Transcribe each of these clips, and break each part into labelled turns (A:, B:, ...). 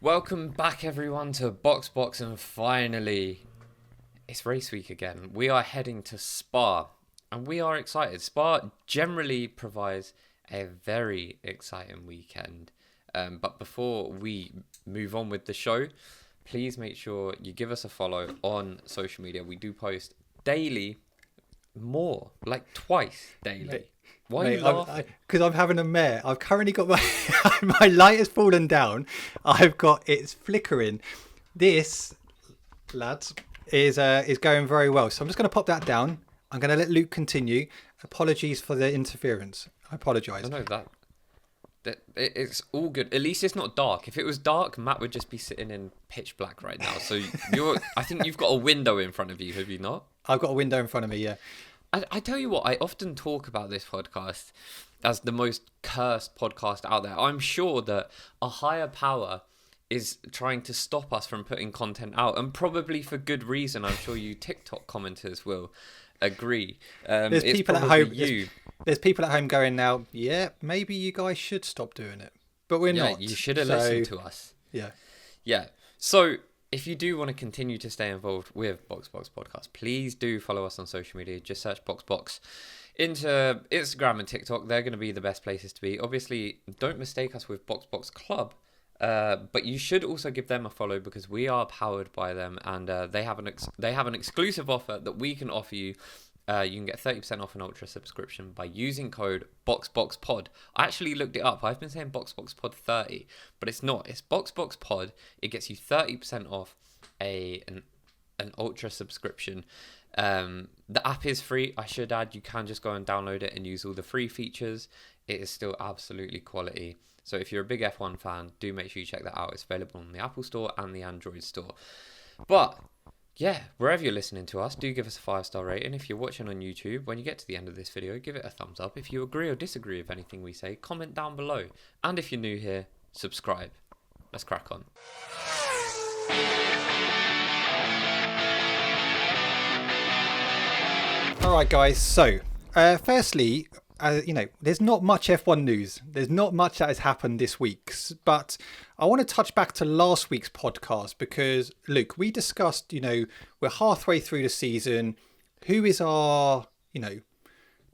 A: Welcome back, everyone, to Box, and finally, it's race week again. We are heading to Spa, and we are excited. Spa generally provides a very exciting weekend. But before we move on with the show, please make sure you give us a follow on social media. We do post daily, more, like twice daily.
B: Mate,
A: Why are you laughing?
B: Because I'm having a mare. I've currently got my my light has fallen down. It's flickering. This, lads, is going very well. So I'm just going to pop that down. I'm going to let Luke continue. Apologies for the interference. I apologise.
A: No, it's all good. At least it's not dark. If it was dark, Matt would just be sitting in pitch black right now. So I think you've got a window in front of you, have you not?
B: I've got a window in front of me, yeah.
A: I tell you what, I often talk about this podcast as the most cursed podcast out there. I'm sure that a higher power is trying to stop us from putting content out, and probably for good reason. I'm sure you TikTok commenters will agree.
B: There's people at home. There's people at home going now, yeah, maybe you guys should stop doing it. But we're not.
A: You should have listened to us.
B: Yeah.
A: Yeah. So if you do want to continue to stay involved with Box Podcast, please do follow us on social media. Just search Box into Instagram and TikTok. They're going to be the best places to be. Obviously, don't mistake us with Box Club. But you should also give them a follow because we are powered by them, and they have an exclusive offer that we can offer you. You can get 30% off an Ultra subscription by using code BoxBoxPod. I actually looked it up. I've been saying BoxBoxPod 30, but it's not. It's BoxBoxPod. It gets you 30% off an Ultra subscription. The app is free. I should add, you can just go and download it and use all the free features. It is still absolutely quality. So if you're a big F1 fan, do make sure you check that out. It's available on the Apple Store and the Android Store. But yeah, wherever you're listening to us, do give us a 5-star rating. If you're watching on YouTube, when you get to the end of this video, give it a thumbs up. If you agree or disagree with anything we say, comment down below. And if you're new here, subscribe. Let's crack on.
B: All right, guys. So, firstly, there's not much F1 news. There's not much that has happened this week. But I want to touch back to last week's podcast because, Luke, we discussed, we're halfway through the season. Who is our,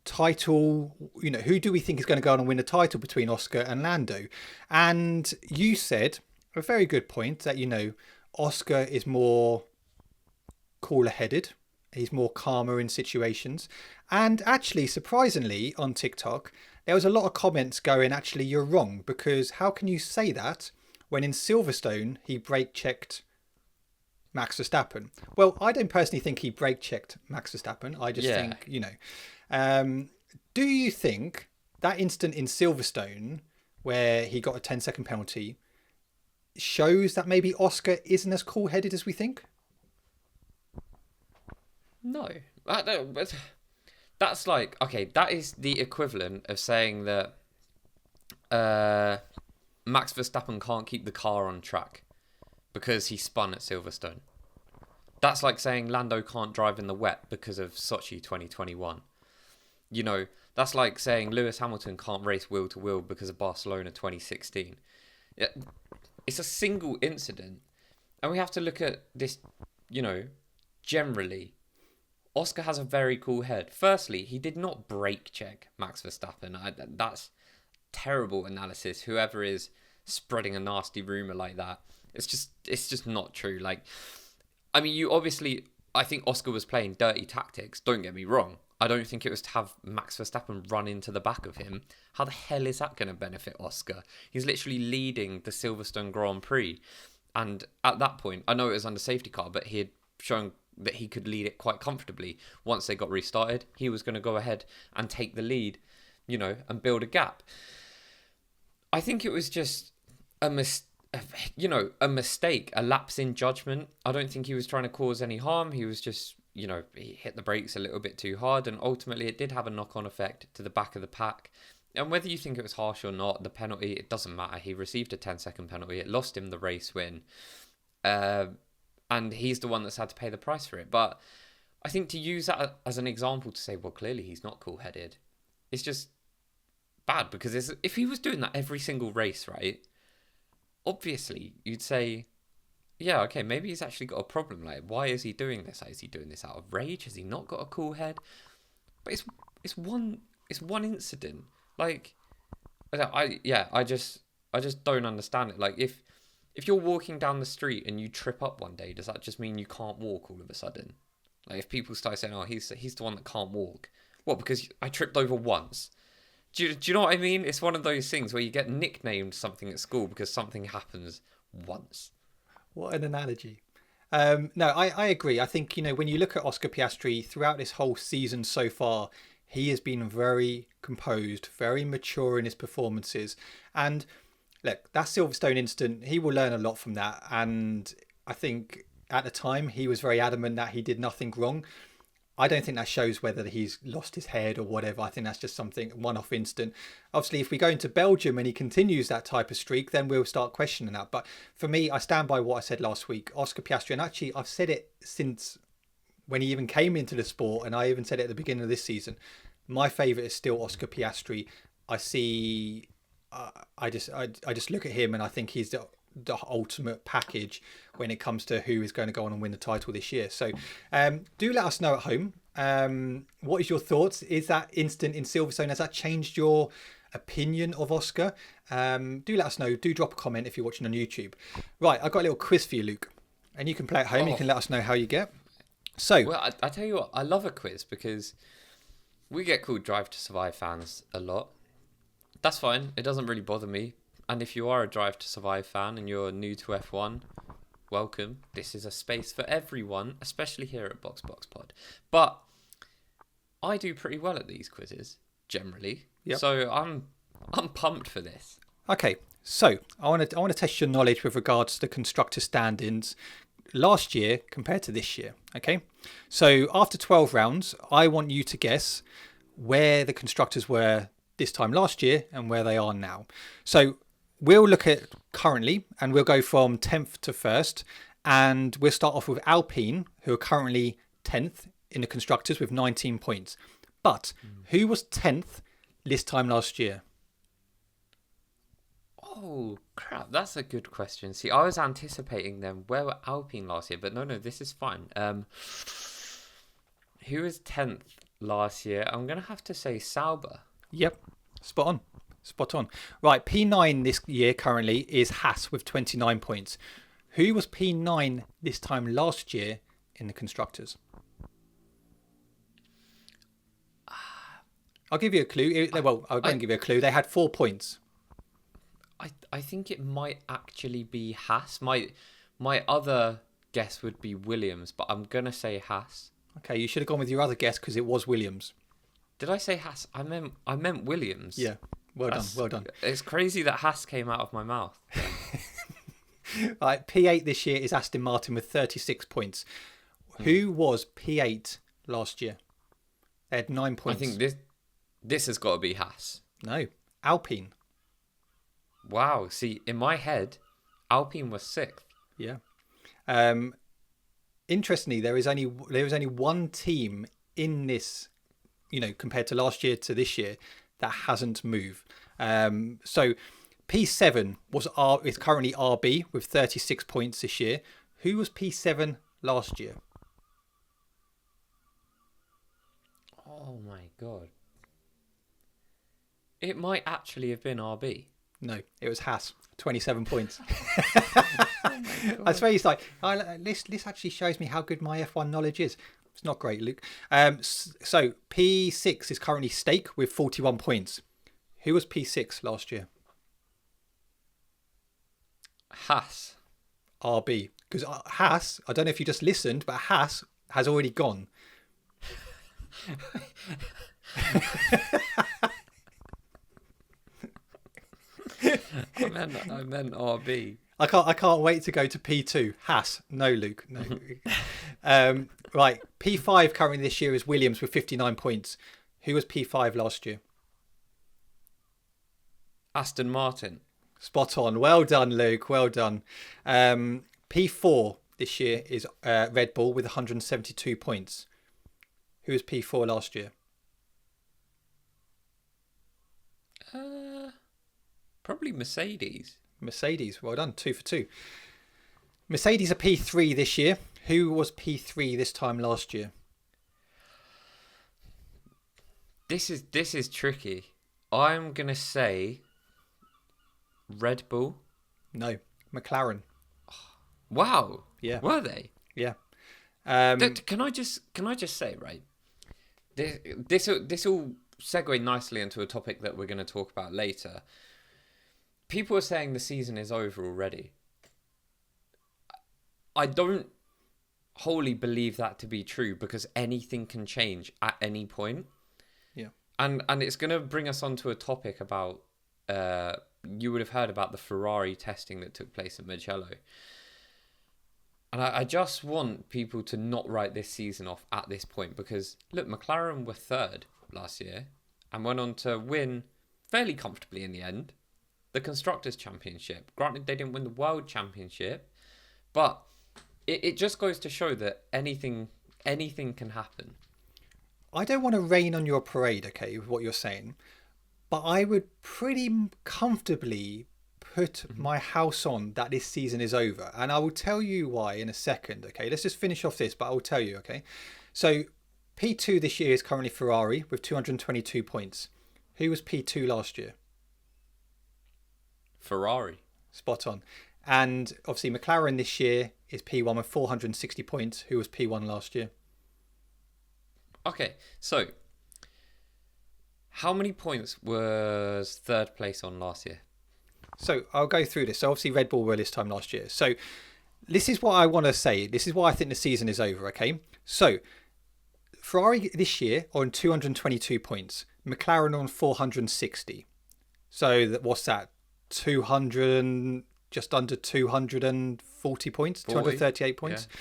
B: title? Who do we think is going to go on and win the title between Oscar and Lando? And you said a very good point that, Oscar is more cooler-headed. He's more calmer in situations. And actually, surprisingly, on TikTok, there was a lot of comments going, actually, you're wrong, because how can you say that when in Silverstone, he brake-checked Max Verstappen? Well, I don't personally think he brake-checked Max Verstappen. I just think, do you think that instant in Silverstone, where he got a 10-second penalty, shows that maybe Oscar isn't as cool-headed as we think?
A: No, that's like, okay, that is the equivalent of saying that Max Verstappen can't keep the car on track because he spun at Silverstone. That's like saying Lando can't drive in the wet because of Sochi 2021. That's like saying Lewis Hamilton can't race wheel to wheel because of Barcelona 2016. It's a single incident, and we have to look at this, generally. Oscar has a very cool head. Firstly, he did not brake check Max Verstappen. That's terrible analysis. Whoever is spreading a nasty rumor like that, it's just not true. I think Oscar was playing dirty tactics. Don't get me wrong. I don't think it was to have Max Verstappen run into the back of him. How the hell is that going to benefit Oscar? He's literally leading the Silverstone Grand Prix. And at that point, I know it was under safety car, but he had shown that he could lead it quite comfortably. Once they got restarted, he was going to go ahead and take the lead, and build a gap. I think it was just a mistake, a lapse in judgment. I don't think he was trying to cause any harm. He was just, he hit the brakes a little bit too hard, and ultimately it did have a knock-on effect to the back of the pack. And whether you think it was harsh or not, the penalty, it doesn't matter. He received a 10-second penalty. It lost him the race win. And he's the one that's had to pay the price for it. But I think to use that as an example to say, well, clearly he's not cool-headed, it's just bad. Because if he was doing that every single race, right, obviously you'd say, yeah, okay, maybe he's actually got a problem. Like, why is he doing this? Like, is he doing this out of rage? Has he not got a cool head? But it's one incident. Like, I just don't understand it. Like, if you're walking down the street and you trip up one day, does that just mean you can't walk all of a sudden? Like, if people start saying, "Oh, he's the one that can't walk," what? Because I tripped over once. Do you know what I mean? It's one of those things where you get nicknamed something at school because something happens once.
B: What an analogy. No, I agree. I think, when you look at Oscar Piastri throughout this whole season so far, he has been very composed, very mature in his performances. And look, that Silverstone incident, he will learn a lot from that. And I think at the time, he was very adamant that he did nothing wrong. I don't think that shows whether he's lost his head or whatever. I think that's just something one-off instant. Obviously, if we go into Belgium and he continues that type of streak, then we'll start questioning that. But for me, I stand by what I said last week. Oscar Piastri, and actually I've said it since when he even came into the sport, and I even said it at the beginning of this season. My favourite is still Oscar Piastri. I see. I just look at him and I think he's the ultimate package when it comes to who is going to go on and win the title this year. So do let us know at home. What is your thoughts? Is that instant in Silverstone, has that changed your opinion of Oscar? Do let us know. Do drop a comment if you're watching on YouTube. Right, I've got a little quiz for you, Luke, and you can play at home. You can let us know how you get. So,
A: Well, I tell you what, I love a quiz because we get called Drive to Survive fans a lot. That's fine. It doesn't really bother me. And if you are a Drive to Survive fan and you're new to F1, welcome. This is a space for everyone, especially here at Box Pod. But I do pretty well at these quizzes generally,
B: Yep.
A: so I'm pumped for this.
B: okay. So I want to test your knowledge with regards to the constructor standings last year compared to this year. Okay. So after 12 rounds, I want you to guess where the constructors were this time last year and where they are now. So we'll look at currently and we'll go from 10th to 1st, and we'll start off with Alpine, who are currently 10th in the constructors with 19 points. But who was 10th this time last year?
A: Oh, crap. That's a good question. See, I was anticipating them. Where were Alpine last year? But no, this is fine. Who was 10th last year? I'm going to have to say Sauber.
B: Yep, spot on. Right, P9 this year currently is Haas with 29 points. Who was P9 this time last year in the constructors? I'll give you a clue. Well, I won't give you a clue. They had 4 points.
A: I think it might actually be Haas. My other guess would be Williams, but I'm going to say Haas.
B: Okay, you should have gone with your other guess because it was Williams.
A: Did I say Haas? I meant Williams.
B: Yeah, well done.
A: It's crazy that Haas came out of my mouth.
B: Right, P8 this year is Aston Martin with 36 points. Who was P8 last year? They had 9 points.
A: I think this has got to be Haas.
B: No, Alpine.
A: Wow. See, in my head, Alpine was 6th.
B: Yeah. Interestingly, there was only one team in this, compared to last year to this year, that hasn't moved. So P7 is currently RB with 36 points this year. Who was P7 last year?
A: Oh my god. It might actually have been RB.
B: No, it was Haas. 27 points. I swear he's like, this actually shows me how good my F1 knowledge is. It's not great, Luke. So P6 is currently Stake with 41 points. Who was P6 last year?
A: Haas.
B: RB. Because Haas, I don't know if you just listened, but Haas has already gone.
A: I meant RB.
B: I can't wait to go to P2. Haas. No, Luke. No. Right. P5 currently this year is Williams with 59 points. Who was P5 last year?
A: Aston Martin.
B: Spot on. Well done, Luke. Well done. P4 this year is Red Bull with 172 points. Who was P4 last year?
A: Probably Mercedes.
B: Mercedes, well done, 2 for 2. Mercedes are P3 this year. Who was P3 this time last year?
A: This is tricky. I'm gonna say Red Bull.
B: No, McLaren.
A: Wow.
B: Yeah.
A: Were they?
B: Yeah.
A: Can I just say, right? This will segue nicely into a topic that we're going to talk about later. People are saying the season is over already. I don't wholly believe that to be true because anything can change at any point.
B: Yeah.
A: And it's going to bring us onto a topic about you would have heard about the Ferrari testing that took place at Mugello. And I just want people to not write this season off at this point because, look, McLaren were third last year and went on to win fairly comfortably in the end the Constructors' Championship. Granted, they didn't win the World Championship, but it just goes to show that anything can happen.
B: I don't want to rain on your parade, okay, with what you're saying, but I would pretty comfortably put my house on that this season is over, and I will tell you why in a second. Okay, let's just finish off this, but I will tell you. Okay, so P2 this year is currently Ferrari with 222 points. Who was P2 last year?
A: Ferrari.
B: Spot on. And obviously McLaren this year is P1 with 460 points. Who was P1 last year?
A: Okay, so how many points was third place on last year?
B: So I'll go through this. So obviously Red Bull were this time last year. So this is what I want to say. This is why I think the season is over. Okay. So Ferrari this year on 222 points. McLaren on 460. So what's that? 200, just under 240 points. 238 points. Yeah.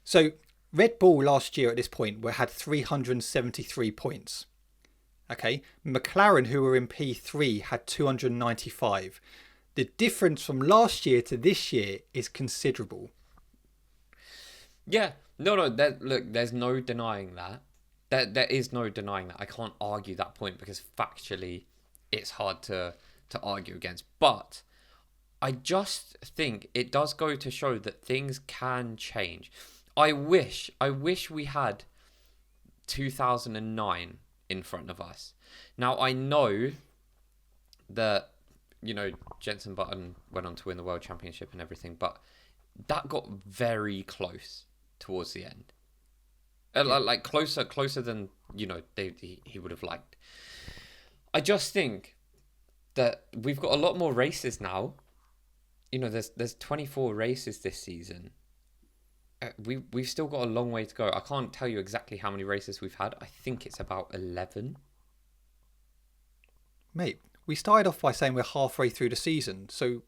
B: So Red Bull last year at this point had 373 points. Okay, McLaren, who were in P3, had 295. The difference from last year to this year is considerable.
A: Yeah, no. Look, there's no denying that. There is no denying that. I can't argue that point because factually, it's hard to argue against. But I just think it does go to show that things can change. I wish we had 2009 in front of us. Now I know that, you know, Jenson Button went on to win the World Championship and everything, but that got very close towards the end. Like closer than, you know, he would have liked. I just think that we've got a lot more races now. You know, there's 24 races this season. We've still got a long way to go. I can't tell you exactly how many races we've had. I think it's about 11.
B: Mate, we started off by saying we're halfway through the season. So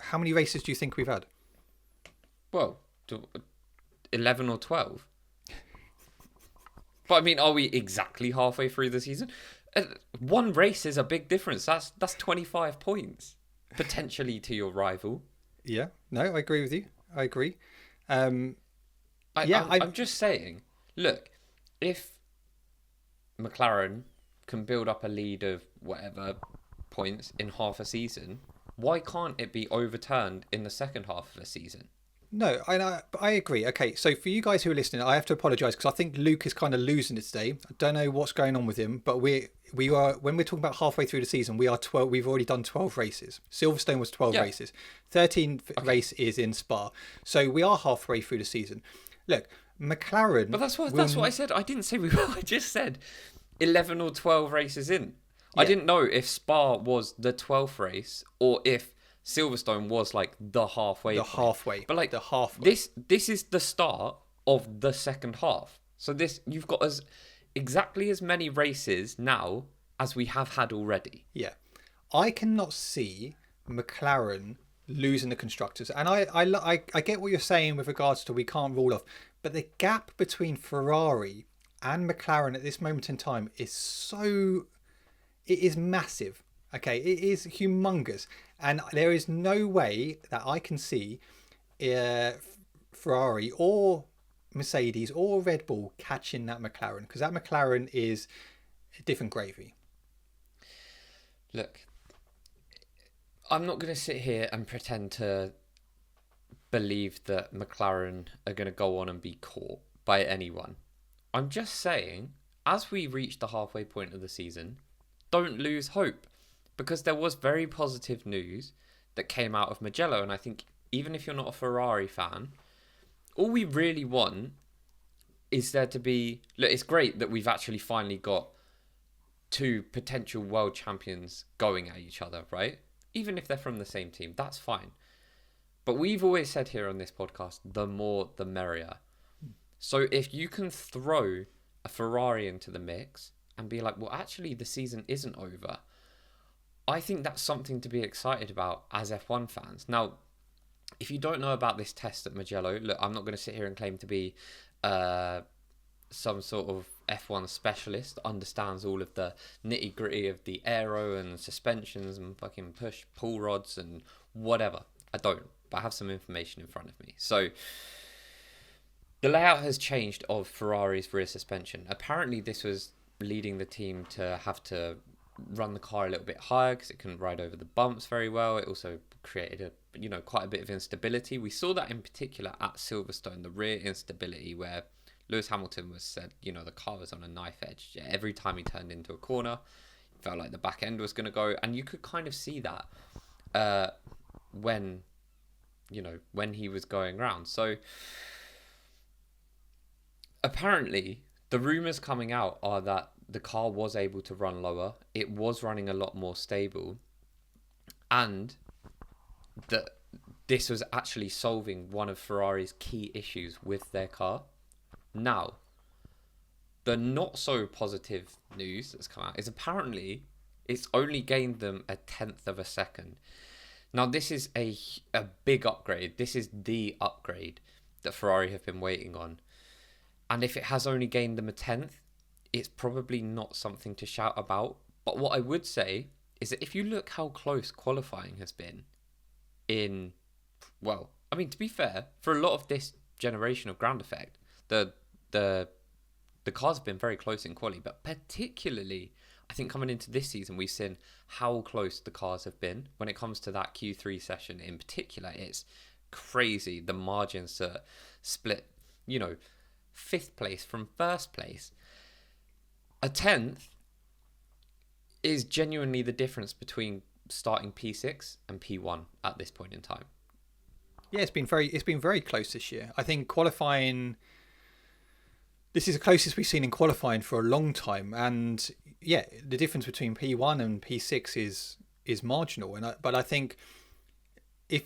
B: how many races do you think we've had?
A: Well, 11 or 12. But I mean, are we exactly halfway through the season? One race is a big difference. That's 25 points potentially to your rival.
B: Yeah, no, I agree with you. I agree.
A: I'm just saying, look, if McLaren can build up a lead of whatever points in half a season, why can't it be overturned in the second half of a season?
B: No, I agree. Okay, so for you guys who are listening, I have to apologise because I think Luke is kind of losing it today. I don't know what's going on with him, but we are, when we're talking about halfway through the season, we are 12. We've already done 12 races. Silverstone was 12 races. 13th race is in Spa, so we are halfway through the season. Look, McLaren.
A: But that's what I said. I didn't say we were. I just said 11 or 12 races in.
B: Yeah.
A: I didn't know if Spa was the 12th race or if Silverstone was like the halfway. But like
B: the halfway.
A: This is the start of the second half. So you've got exactly as many races now as we have had already.
B: Yeah, I cannot see McLaren losing the constructors, and I get what you're saying with regards to we can't rule off, but the gap between Ferrari and McLaren at this moment in time is massive. Okay, it is humongous, and there is no way that I can see Ferrari or Mercedes or Red Bull catching that McLaren, because that McLaren is a different gravy.
A: Look, I'm not going to sit here and pretend to believe that McLaren are going to go on and be caught by anyone. I'm just saying, as we reach the halfway point of the season, don't lose hope, because there was very positive news that came out of Mugello, and I think even if you're not a Ferrari fan, all we really want is there to be... Look, it's great that we've actually finally got two potential world champions going at each other, right? Even if they're from the same team, that's fine. But we've always said here on this podcast, the more the merrier. So if you can throw a Ferrari into the mix and be like, well, actually, the season isn't over, I think that's something to be excited about as F1 fans. Now, if you don't know about this test at Mugello, look, I'm not going to sit here and claim to be some sort of F1 specialist that understands all of the nitty gritty of the aero and suspensions and fucking pull rods and whatever. I don't, but I have some information in front of me. So the layout has changed of Ferrari's rear suspension. Apparently this was leading the team to have to run the car a little bit higher because it couldn't ride over the bumps very well. It also created quite a bit of instability. We saw that in particular at Silverstone, the rear instability, where Lewis Hamilton was said, the car was on a knife edge. Yeah, every time he turned into a corner, it felt like the back end was going to go, and you could kind of see that when he was going around. So apparently the rumors coming out are that the car was able to run lower. It was running a lot more stable, and that this was actually solving one of Ferrari's key issues with their car. Now, the not so positive news that's come out is apparently it's only gained them 1/10 of a second. Now, this is a big upgrade. This is the upgrade that Ferrari have been waiting on. And if it has only gained them 1/10, it's probably not something to shout about. But what I would say is that if you look how close qualifying has been to be fair, for a lot of this generation of ground effect, the cars have been very close in quali, but particularly I think coming into this season, we've seen how close the cars have been. When it comes to that Q3 session in particular, it's crazy the margins that split, 5th place from 1st place. 1/10 is genuinely the difference between starting P6 and P1 at this point in time.
B: Yeah, it's been very close this year. I think qualifying, this is the closest we've seen in qualifying for a long time, and yeah, the difference between P1 and P6 is marginal. But I think if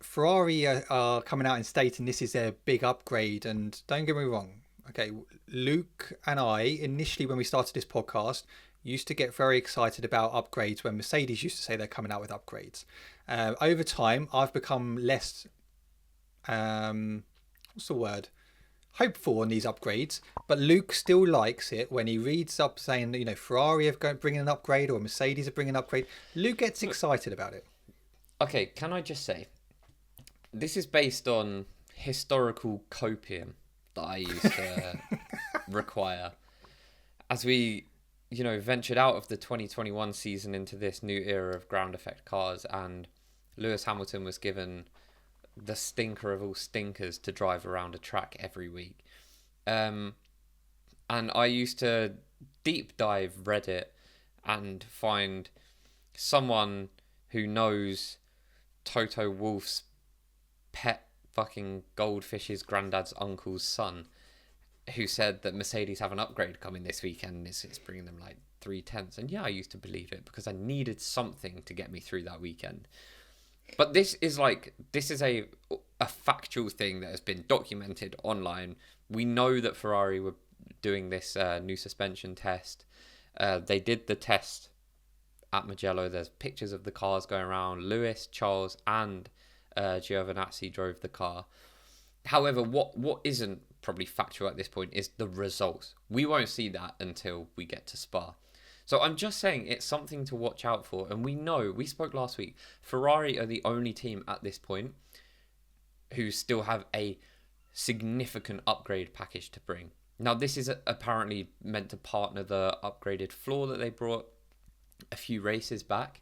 B: Ferrari are coming out and stating this is their big upgrade, and don't get me wrong, okay, Luke and I initially, when we started this podcast, used to get very excited about upgrades when Mercedes used to say they're coming out with upgrades. Over time, I've become less hopeful on these upgrades, but Luke still likes it when he reads up saying Ferrari are bringing an upgrade or Mercedes are bringing an upgrade. Luke gets excited about it.
A: Okay, can I just say, this is based on historical copium that I used to require as we ventured out of the 2021 season into this new era of ground effect cars, and Lewis Hamilton was given the stinker of all stinkers to drive around a track every week. And I used to deep dive Reddit and find someone who knows Toto Wolff's pet fucking goldfish's granddad's uncle's son, who said that Mercedes have an upgrade coming this weekend. It's bringing them like 3/10. And yeah, I used to believe it because I needed something to get me through that weekend. But this is a factual thing that has been documented online. We know that Ferrari were doing this new suspension test. They did the test at Mugello. There's pictures of the cars going around. Lewis, Charles, and Giovinazzi drove the car. However, what isn't probably factual at this point is the results. We won't see that until we get to Spa. So I'm just saying it's something to watch out for. And we spoke last week, Ferrari are the only team at this point who still have a significant upgrade package to bring. Now, this is apparently meant to partner the upgraded floor that they brought a few races back.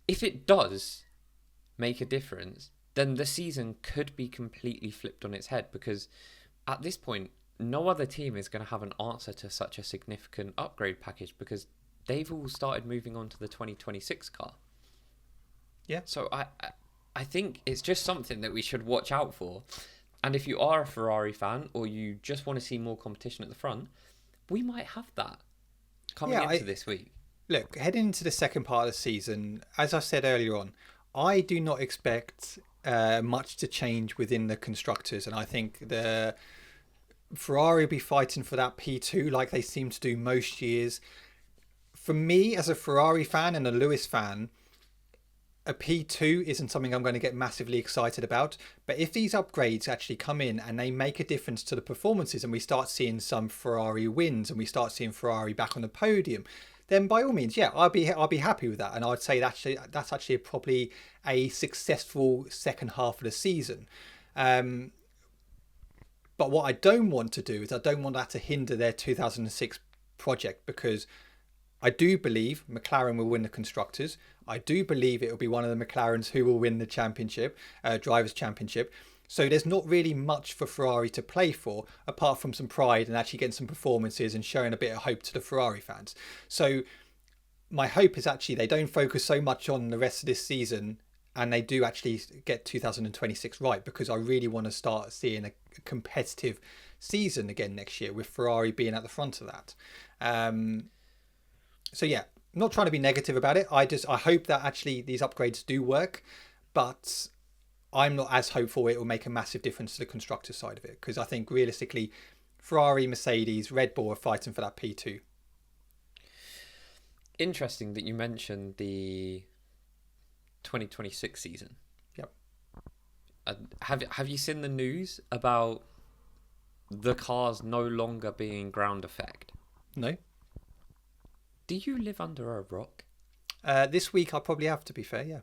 A: if it does make a difference, then the season could be completely flipped on its head, because at this point, no other team is going to have an answer to such a significant upgrade package, because they've all started moving on to the 2026 car.
B: Yeah.
A: So I think it's just something that we should watch out for. And if you are a Ferrari fan, or you just want to see more competition at the front, we might have that coming into this week.
B: Look, heading into the second part of the season, as I said earlier on, I do not expect much to change within the constructors. And I think the Ferrari will be fighting for that P2 like they seem to do most years. For me, as a Ferrari fan and a Lewis fan, a P2 isn't something I'm going to get massively excited about. But if these upgrades actually come in and they make a difference to the performances, and we start seeing some Ferrari wins, and we start seeing Ferrari back on the podium, then by all means, yeah, I'll be happy with that. And I'd say that's actually probably a successful second half of the season. But what I don't want to do is I don't want that to hinder their 2006 project, because I do believe McLaren will win the Constructors. I do believe it will be one of the McLarens who will win the championship, Drivers' Championship. So there's not really much for Ferrari to play for, apart from some pride and actually getting some performances and showing a bit of hope to the Ferrari fans. So my hope is actually they don't focus so much on the rest of this season, and they do actually get 2026 right, because I really want to start seeing a competitive season again next year, with Ferrari being at the front of that. So yeah, I'm not trying to be negative about it. I hope that actually these upgrades do work, but I'm not as hopeful it will make a massive difference to the constructor side of it, because I think realistically, Ferrari, Mercedes, Red Bull are fighting for that P2.
A: Interesting that you mentioned the 2026 season.
B: Yep.
A: Have you seen the news about the cars no longer being ground effect?
B: No.
A: Do you live under a rock?
B: This week I'll probably have, to be fair, yeah.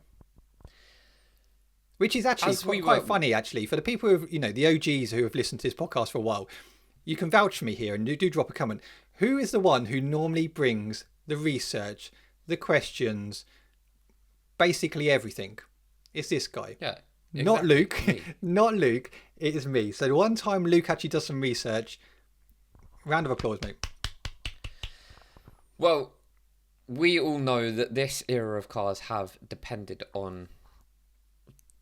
B: Which is actually quite funny, actually, for the people who have, the OGs who have listened to this podcast for a while. You can vouch for me here, and do drop a comment. Who is the one who normally brings the research, the questions, basically everything? It's this guy.
A: Yeah. Exactly.
B: Not Luke. Not Luke. It is me. So the one time Luke actually does some research, round of applause, mate.
A: Well, we all know that this era of cars have depended on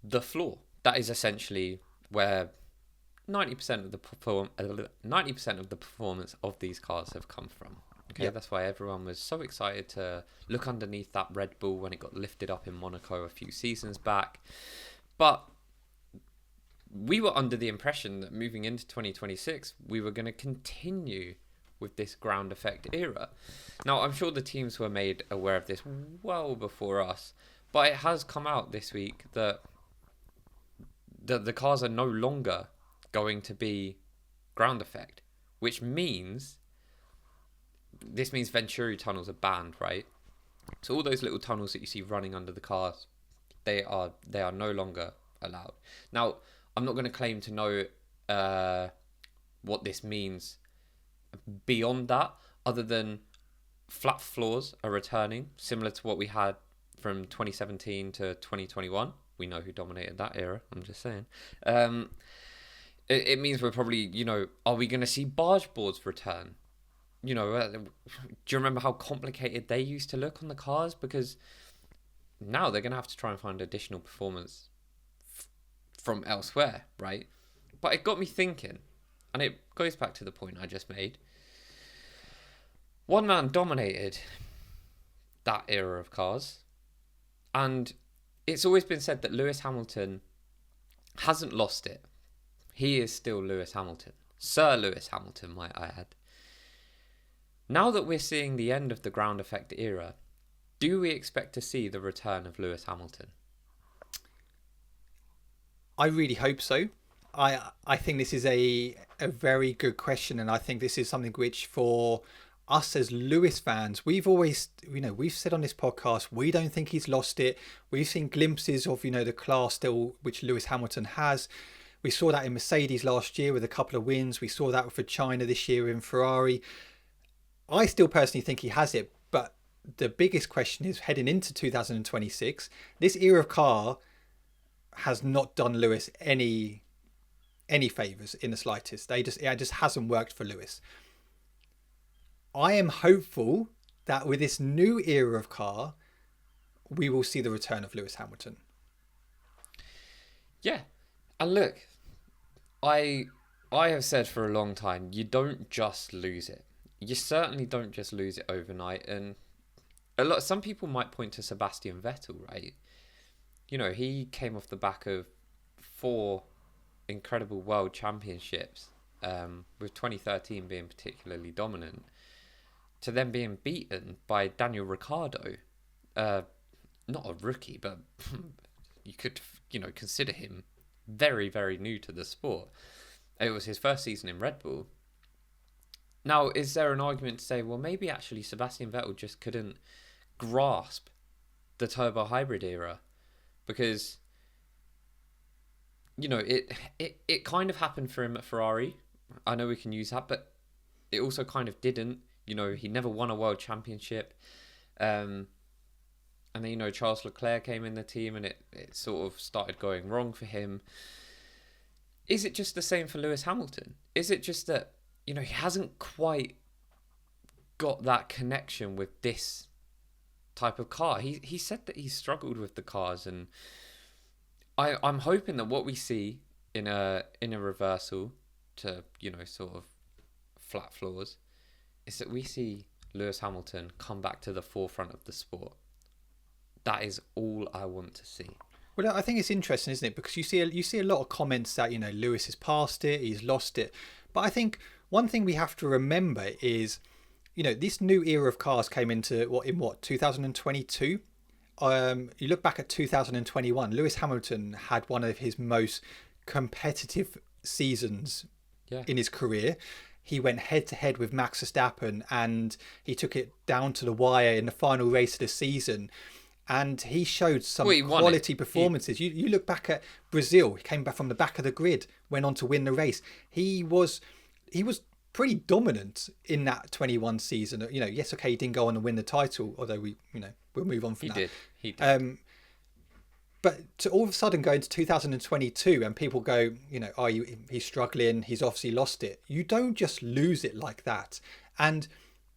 A: the floor. That is essentially where 90% of the performance of these cars have come from. Okay, yep. That's why everyone was so excited to look underneath that Red Bull when it got lifted up in Monaco a few seasons back. But we were under the impression that moving into 2026, we were going to continue with this ground effect era. Now, I'm sure the teams were made aware of this well before us, but it has come out this week that the cars are no longer going to be ground effect, which means Venturi tunnels are banned, right? So all those little tunnels that you see running under the cars, they are no longer allowed. Now, I'm not going to claim to know what this means beyond that, other than flat floors are returning, similar to what we had from 2017 to 2021. We know who dominated that era, I'm just saying. It means we're probably, are we going to see barge boards return? Do you remember how complicated they used to look on the cars? Because now they're going to have to try and find additional performance from elsewhere, right? But it got me thinking, and it goes back to the point I just made. One man dominated that era of cars, and it's always been said that Lewis Hamilton hasn't lost it. He is still Lewis Hamilton. Sir Lewis Hamilton, might I add. Now that we're seeing the end of the ground effect era, do we expect to see the return of Lewis Hamilton?
B: I really hope so. I think this is a very good question, and I think this is something which, for us as Lewis fans, we've always, we've said on this podcast, we don't think he's lost it. We've seen glimpses of, the class still which Lewis Hamilton has. We saw that in Mercedes last year with a couple of wins. We saw that for China this year in Ferrari. I still personally think he has it, but the biggest question is heading into 2026. This era of car has not done Lewis any favors in the slightest. It just hasn't worked for Lewis. I am hopeful that with this new era of car, we will see the return of Lewis Hamilton.
A: Yeah, and look, I have said for a long time, you don't just lose it. You certainly don't just lose it overnight. And some people might point to Sebastian Vettel, right? You know, he came off the back of 4 incredible world championships, with 2013 being particularly dominant, to then being beaten by Daniel Ricciardo, not a rookie, but you could, consider him very, very new to the sport. It was his first season in Red Bull. Now, is there an argument to say, well, maybe actually Sebastian Vettel just couldn't grasp the turbo hybrid era? Because, it kind of happened for him at Ferrari. I know we can use that, but it also kind of didn't. He never won a world championship. And then, Charles Leclerc came in the team and it sort of started going wrong for him. Is it just the same for Lewis Hamilton? Is it just that, he hasn't quite got that connection with this type of car? He said that he struggled with the cars, and I'm hoping that what we see in a reversal to, sort of flat floors is that we see Lewis Hamilton come back to the forefront of the sport. That is all I want to see.
B: Well, I think it's interesting, isn't it? Because you see a lot of comments that, Lewis has passed it, he's lost it. But I think one thing we have to remember is, this new era of cars came into 2022. You look back at 2021, Lewis Hamilton had one of his most competitive seasons in his career. He went head to head with Max Verstappen and he took it down to the wire in the final race of the season. And he showed some quality performances. You look back at Brazil, he came back from the back of the grid, went on to win the race. He was pretty dominant in that 21 season. Yes, okay, he didn't go on and win the title, although we'll move on from that.
A: He did.
B: But to all of a sudden go into 2022 and people go, he's struggling, he's obviously lost it. You don't just lose it like that. And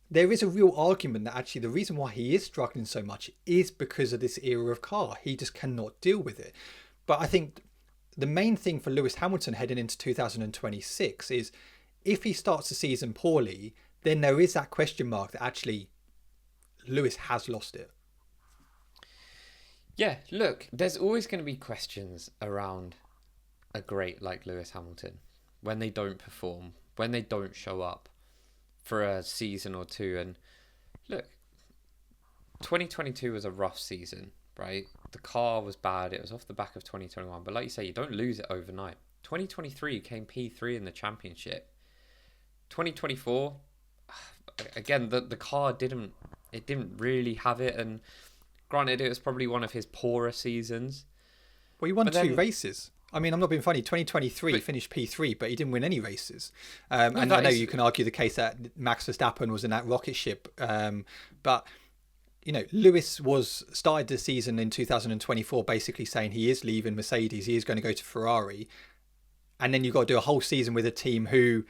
B: there is a real argument that actually the reason why he is struggling so much is because of this era of car. He just cannot deal with it. But I think the main thing for Lewis Hamilton heading into 2026 is if he starts the season poorly, then there is that question mark that actually Lewis has lost it.
A: Yeah, look, there's always going to be questions around a great like Lewis Hamilton when they don't perform, when they don't show up for a season or two. And look, 2022 was a rough season, right? The car was bad. It was off the back of 2021. But like you say, you don't lose it overnight. 2023 came P3 in the championship. 2024, again, the car didn't really have it. And granted, it was probably one of his poorer seasons.
B: Well, he won 2 races. I mean, I'm not being funny. 2023 he finished P3, but he didn't win any races. And I know you can argue the case that Max Verstappen was in that rocket ship. But, Lewis started the season in 2024 basically saying he is leaving Mercedes. He is going to go to Ferrari. And then you've got to do a whole season with a team who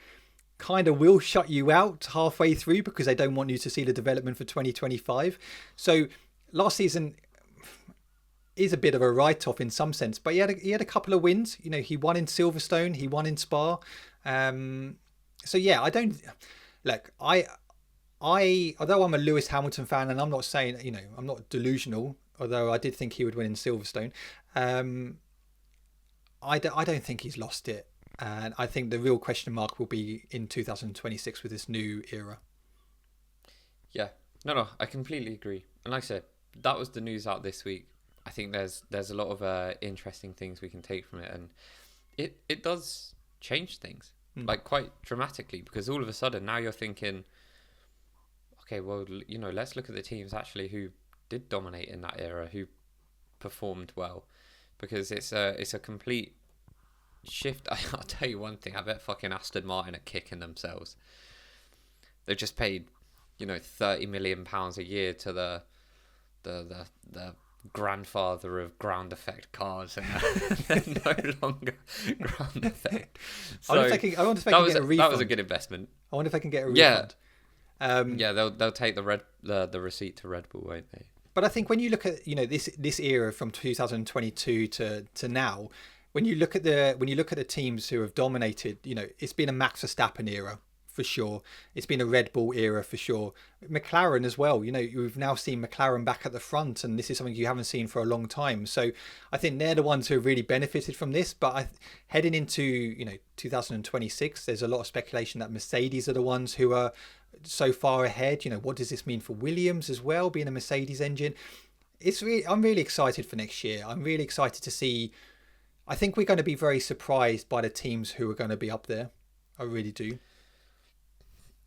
B: kind of will shut you out halfway through because they don't want you to see the development for 2025. So last season is a bit of a write-off in some sense, but he had a couple of wins. He won in Silverstone, he won in Spa. So yeah, I don't look. Although I'm a Lewis Hamilton fan, and I'm not saying I'm not delusional. Although I did think he would win in Silverstone, I don't think he's lost it, and I think the real question mark will be in 2026 with this new era.
A: Yeah, no, I completely agree. And like I said, that was the news out this week. I think there's a lot of interesting things we can take from it, and it does change things like quite dramatically, because all of a sudden now you're thinking, okay, well, let's look at the teams actually who did dominate in that era, who performed well, because it's a complete shift. I'll tell you one thing, I bet fucking Aston Martin are kicking themselves. They've just paid £30 million a year to the grandfather of ground effect cars, and they're no longer ground effect. So
B: I wonder if I can get a refund.
A: That was a good investment.
B: I wonder if I can get a
A: Yeah.
B: refund.
A: Yeah, they'll take the receipt to Red Bull, won't they?
B: But I think when you look at this era from 2022 to now, when you look at the teams who have dominated, it's been a Max Verstappen era for sure. It's been a Red Bull era for sure. McLaren as well. You've now seen McLaren back at the front, and this is something you haven't seen for a long time. So I think they're the ones who have really benefited from this. But heading into 2026, there's a lot of speculation that Mercedes are the ones who are so far ahead. What does this mean for Williams as well, being a Mercedes engine? I'm really excited for next year. I'm really excited to see. I think we're going to be very surprised by the teams who are going to be up there. I really do.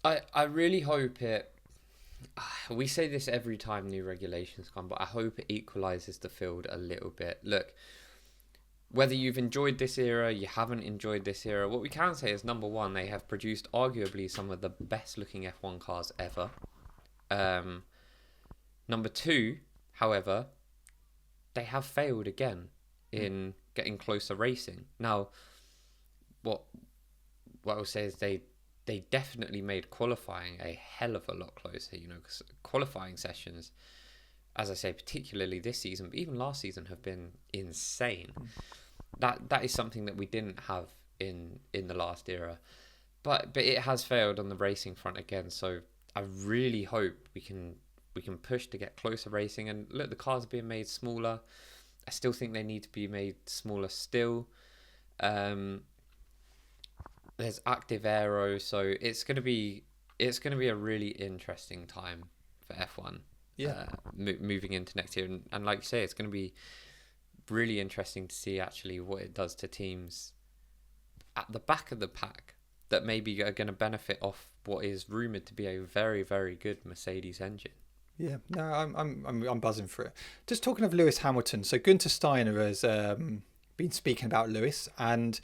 A: I really hope it. We say this every time new regulations come, but I hope it equalises the field a little bit. Look, whether you've enjoyed this era, you haven't enjoyed this era, what we can say is, number one, they have produced arguably some of the best looking F1 cars ever. Number two, however, they have failed again in getting closer racing. Now, what I will say is they definitely made qualifying a hell of a lot closer, because qualifying sessions, as I say, particularly this season, but even last season, have been insane. That is something that we didn't have in the last era, but it has failed on the racing front again. So I really hope we can push to get closer racing. And look, the cars are being made smaller. I still think they need to be made smaller still. There's active aero, so it's gonna be a really interesting time for F1.
B: Yeah.
A: Moving into next year, and like you say, it's gonna be really interesting to see actually what it does to teams at the back of the pack that maybe are going to benefit off what is rumored to be a very, very good Mercedes engine.
B: Yeah, no, I'm buzzing for it. Just talking of Lewis Hamilton, so Gunther Steiner has been speaking about Lewis, and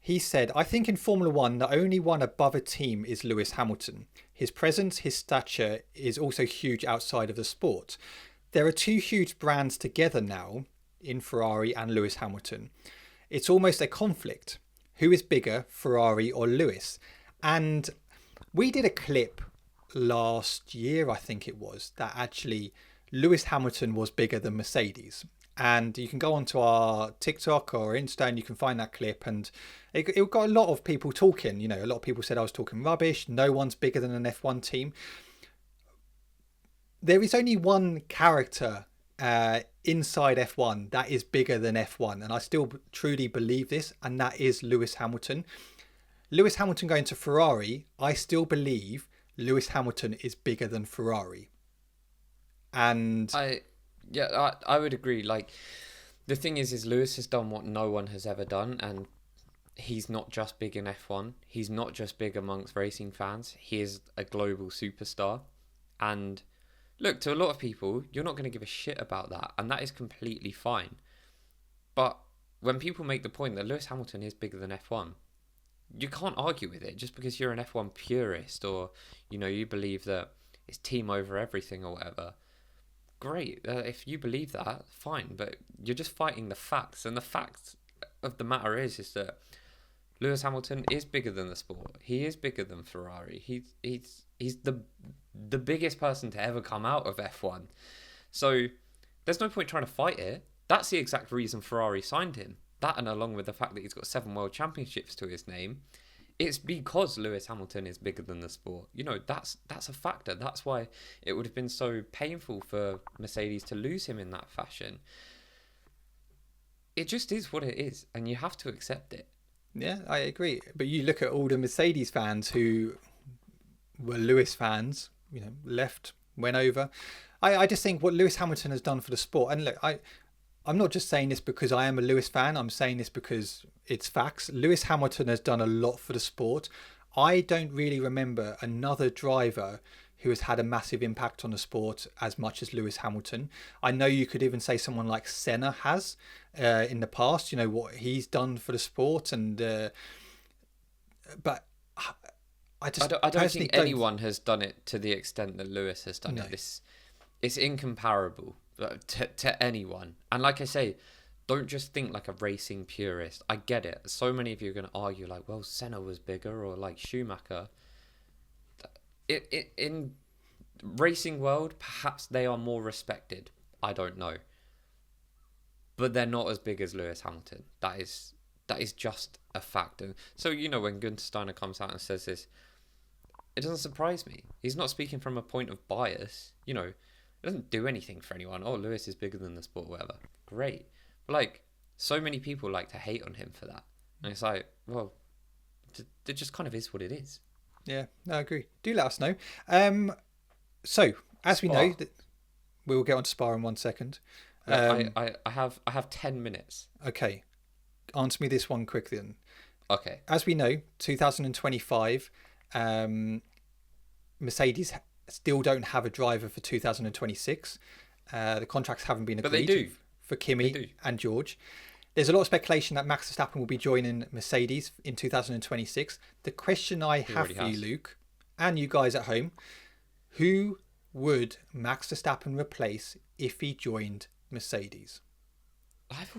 B: he said, "I think in Formula One, the only one above a team is Lewis Hamilton. His presence, his stature is also huge outside of the sport. There are two huge brands together now in Ferrari and Lewis Hamilton. It's almost a conflict. Who is bigger, Ferrari or Lewis?" And we did a clip last year, I think it was, that actually Lewis Hamilton was bigger than Mercedes. And you can go onto our TikTok or Insta and you can find that clip, and it got a lot of people talking. A lot of people said I was talking rubbish. No one's bigger than an F1 team. There is only one character inside F1 that is bigger than F1, and I still truly believe this, and that is Lewis Hamilton. Lewis Hamilton going to Ferrari, I still believe Lewis Hamilton is bigger than Ferrari. And
A: I would agree. Like, the thing is Lewis has done what no one has ever done, and he's not just big in F1. He's not just big amongst racing fans. He is a global superstar. And look, to a lot of people, you're not going to give a shit about that, and that is completely fine. But when people make the point that Lewis Hamilton is bigger than F1, you can't argue with it just because you're an F1 purist, or you believe that it's team over everything or whatever. Great, if you believe that, fine, but you're just fighting the facts, and the fact of the matter is that Lewis Hamilton is bigger than the sport. He is bigger than Ferrari. He's the biggest person to ever come out of F1. So there's no point trying to fight it. That's the exact reason Ferrari signed him. That, and along with the fact that he's got 7 world championships to his name, it's because Lewis Hamilton is bigger than the sport. That's a factor. That's why it would have been so painful for Mercedes to lose him in that fashion. It just is what it is, and you have to accept it.
B: Yeah, I agree. But you look at all the Mercedes fans who were Lewis fans, left, went over. I just think what Lewis Hamilton has done for the sport, and look, I'm not just saying this because I am a Lewis fan. I'm saying this because it's facts. Lewis Hamilton has done a lot for the sport. I don't really remember another driver who has had a massive impact on the sport as much as Lewis Hamilton. I know you could even say someone like Senna has in the past, what he's done for the sport. But I just
A: I don't
B: personally
A: think anyone has done it to the extent that Lewis has done
B: No.
A: it. It's incomparable to anyone. And like I say, don't just think like a racing purist. I get it. So many of you are going to argue like, well, Senna was bigger, or like Schumacher. In racing world, perhaps they are more respected. I don't know, but they're not as big as Lewis Hamilton. That is just a fact. And so when Gunther Steiner comes out and says this, it doesn't surprise me. He's not speaking from a point of bias. It doesn't do anything for anyone. Oh, Lewis is bigger than the sport, whatever. Great. But like, so many people like to hate on him for that. And it's like, well, it just kind of is what it is.
B: Yeah, no, I agree. Do let us know. So, as we know, we'll get on to Spa in 1 second.
A: I have 10 minutes.
B: Okay. Answer me this one quickly then.
A: Okay.
B: As we know, 2025, Mercedes still don't have a driver for 2026. The contracts haven't been agreed.
A: But they do.
B: For Kimi and George. There's a lot of speculation that Max Verstappen will be joining Mercedes in 2026. The question I have for you, Luke, and you guys at home, who would Max Verstappen replace if he joined Mercedes?
A: I've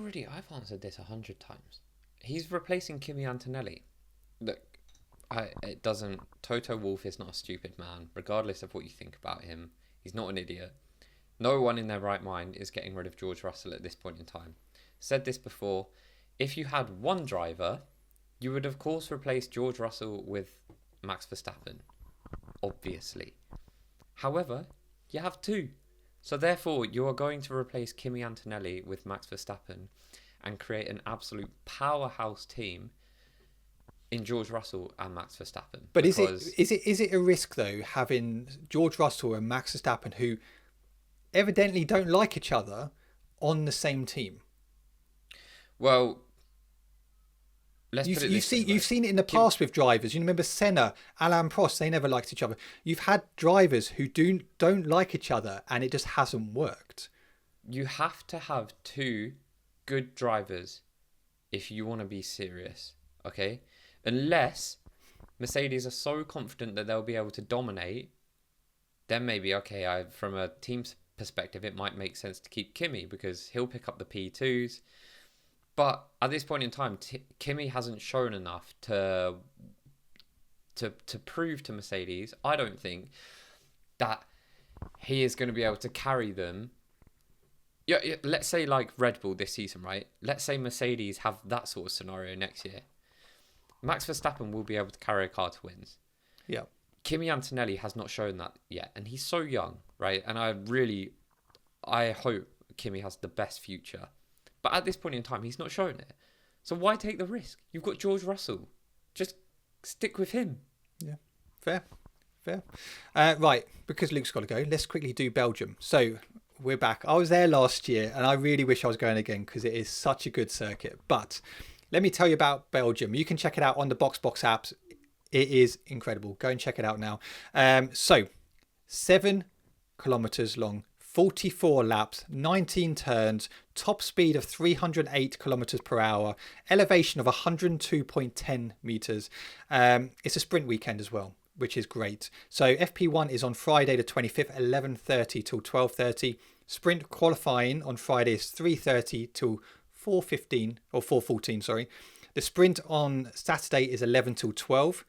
A: answered this 100 times. He's replacing Kimi Antonelli. Look, Toto Wolff is not a stupid man, regardless of what you think about him. He's not an idiot. No one in their right mind is getting rid of George Russell at this point in time. Said this before, if you had one driver, you would of course replace George Russell with Max Verstappen, obviously. However, you have two. So therefore, you are going to replace Kimi Antonelli with Max Verstappen and create an absolute powerhouse team in George Russell and Max Verstappen.
B: But is it a risk though, having George Russell and Max Verstappen, who evidently don't like each other, on the same team?
A: Well, you've
B: seen it in the past with drivers. You remember Senna, Alain Prost, they never liked each other. You've had drivers who don't like each other, and it just hasn't worked.
A: You have to have two good drivers if you want to be serious, okay? Unless Mercedes are so confident that they'll be able to dominate, then maybe, okay, from a team's perspective, it might make sense to keep Kimi because he'll pick up the P2s. But at this point in time, Kimi hasn't shown enough to prove to Mercedes, I don't think, that he is going to be able to carry them. Yeah, let's say like Red Bull this season, right? Let's say Mercedes have that sort of scenario next year. Max Verstappen will be able to carry a car to wins.
B: Yeah.
A: Kimi Antonelli has not shown that yet, and he's so young, right? And I hope Kimi has the best future. But at this point in time, he's not shown it. So why take the risk? You've got George Russell. Just stick with him.
B: Yeah, fair. Right, because Luke's got to go, let's quickly do Belgium. So we're back. I was there last year, and I really wish I was going again because it is such a good circuit. But let me tell you about Belgium. You can check it out on the BoxBox apps. It is incredible. Go and check it out now. So 7 kilometers long, 44 laps, 19 turns, top speed of 308 kilometers per hour, elevation of 102.10 meters. It's a sprint weekend as well, which is great. So FP1 is on Friday the 25th, 11:30 till 12:30. Sprint qualifying on Friday is 3:30 till 4:15 or 4:14. Sorry. The sprint on Saturday is 11 till 12,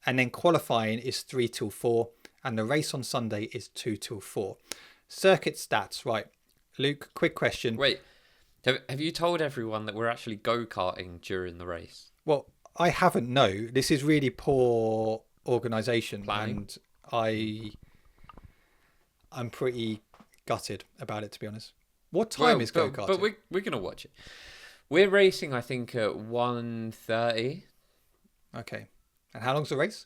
B: and then qualifying is 3 till 4, and the race on Sunday is 2 till 4. Circuit stats, right? Luke, quick question.
A: Wait, have you told everyone that we're actually go-karting during the race?
B: Well, I haven't. No, this is really poor organisation, and I'm pretty gutted about it, to be honest. What time is go-karting?
A: But we're gonna watch it. We're racing, I think, at 1:30.
B: Okay, and how long's the race?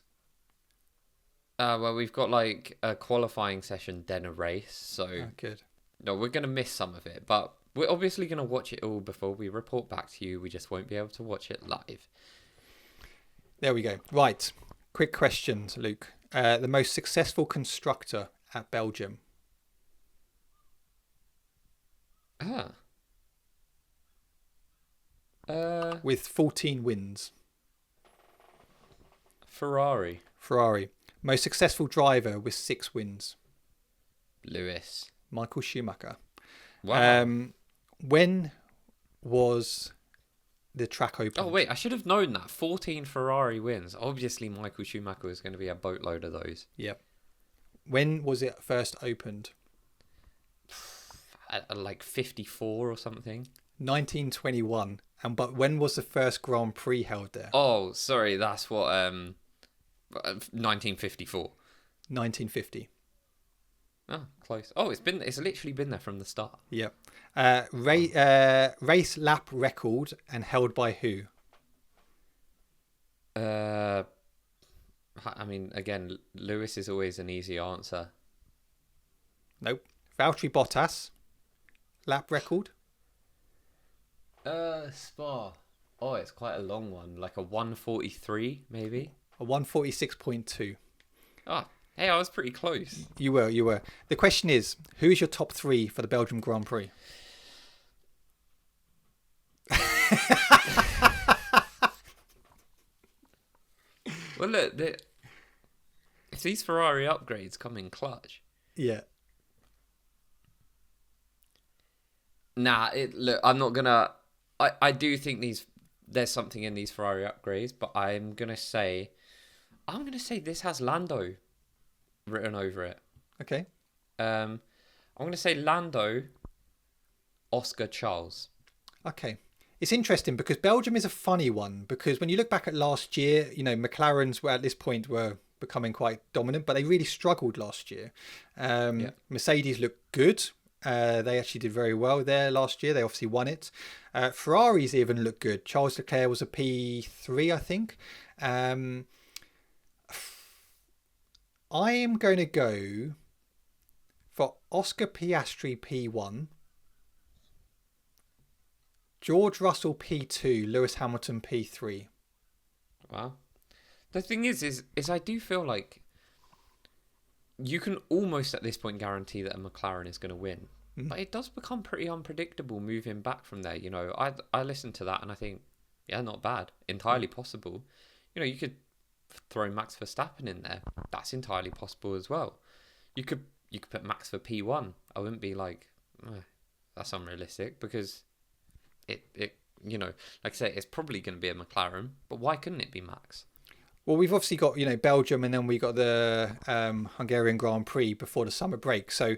A: Well, we've got like a qualifying session, then a race. So
B: good.
A: No, we're gonna miss some of it, but we're obviously gonna watch it all before we report back to you. We just won't be able to watch it live.
B: There we go. Right. Quick questions, Luke. The most successful constructor at Belgium.
A: Ah.
B: With 14 wins.
A: Ferrari.
B: Ferrari. Most successful driver with 6 wins.
A: Lewis.
B: Michael Schumacher.
A: Wow.
B: When was the track opened?
A: Oh, wait, I should have known that. 14 Ferrari wins. Obviously, Michael Schumacher is going to be a boatload of those.
B: Yep. When was it first opened?
A: At like 54 or something.
B: 1921. But when was the first Grand Prix held there?
A: Oh, sorry, that's what 1954.
B: 1950.
A: Oh, close. Oh, it's literally been there from the start.
B: Yep. Race lap record and held by who?
A: I mean, again, Lewis is always an easy answer.
B: Nope. Valtteri Bottas. Lap record.
A: Spa. Oh, it's quite a long one, like a 143 maybe.
B: A 146.2.
A: Ah, hey, I was pretty close.
B: You were. The question is, who is your top 3 for the Belgium Grand Prix?
A: Well, look, if these Ferrari upgrades come in clutch.
B: Yeah.
A: Nah, look, I'm not gonna. I do think there's something in these Ferrari upgrades, but I'm gonna say this has Lando written over it.
B: Okay.
A: I'm gonna say Lando, Oscar, Charles.
B: Okay. It's interesting because Belgium is a funny one, because when you look back at last year, McLarens were at this point were becoming quite dominant, but they really struggled last year. Mercedes looked good. They actually did very well there last year. They obviously won it. Ferraris even looked good. Charles Leclerc was a P3, I think. I am going to go for Oscar Piastri P1, George Russell P2, Lewis Hamilton P3.
A: Wow. The thing is I do feel like you can almost at this point guarantee that a McLaren is going to win. But it does become pretty unpredictable moving back from there. I listen to that and I think, yeah, not bad. Entirely possible. You could throw Max Verstappen in there. That's entirely possible as well. You could put Max for P1. I wouldn't be like, that's unrealistic, because it like I say, it's probably going to be a McLaren, but why couldn't it be Max?
B: Well, we've obviously got, Belgium, and then we got the Hungarian Grand Prix before the summer break. So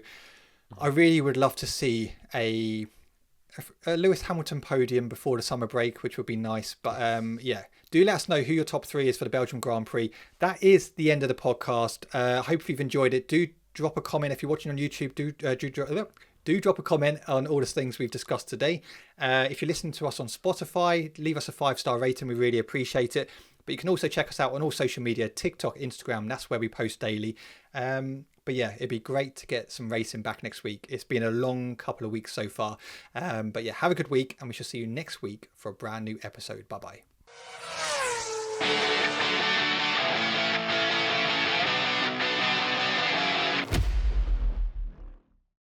B: I really would love to see a Lewis Hamilton podium before the summer break, which would be nice. But do let us know who your top 3 is for the Belgium Grand Prix. That is the end of the podcast. I hope you've enjoyed it. Do drop a comment if you're watching on YouTube. Do drop a comment on all the things we've discussed today. If you're listening to us on Spotify, leave us a 5-star rating. We really appreciate it. But you can also check us out on all social media, TikTok, Instagram. That's where we post daily. But yeah, it'd be great to get some racing back next week. It's been a long couple of weeks so far. But yeah, have a good week, and we shall see you next week for a brand new episode. Bye-bye.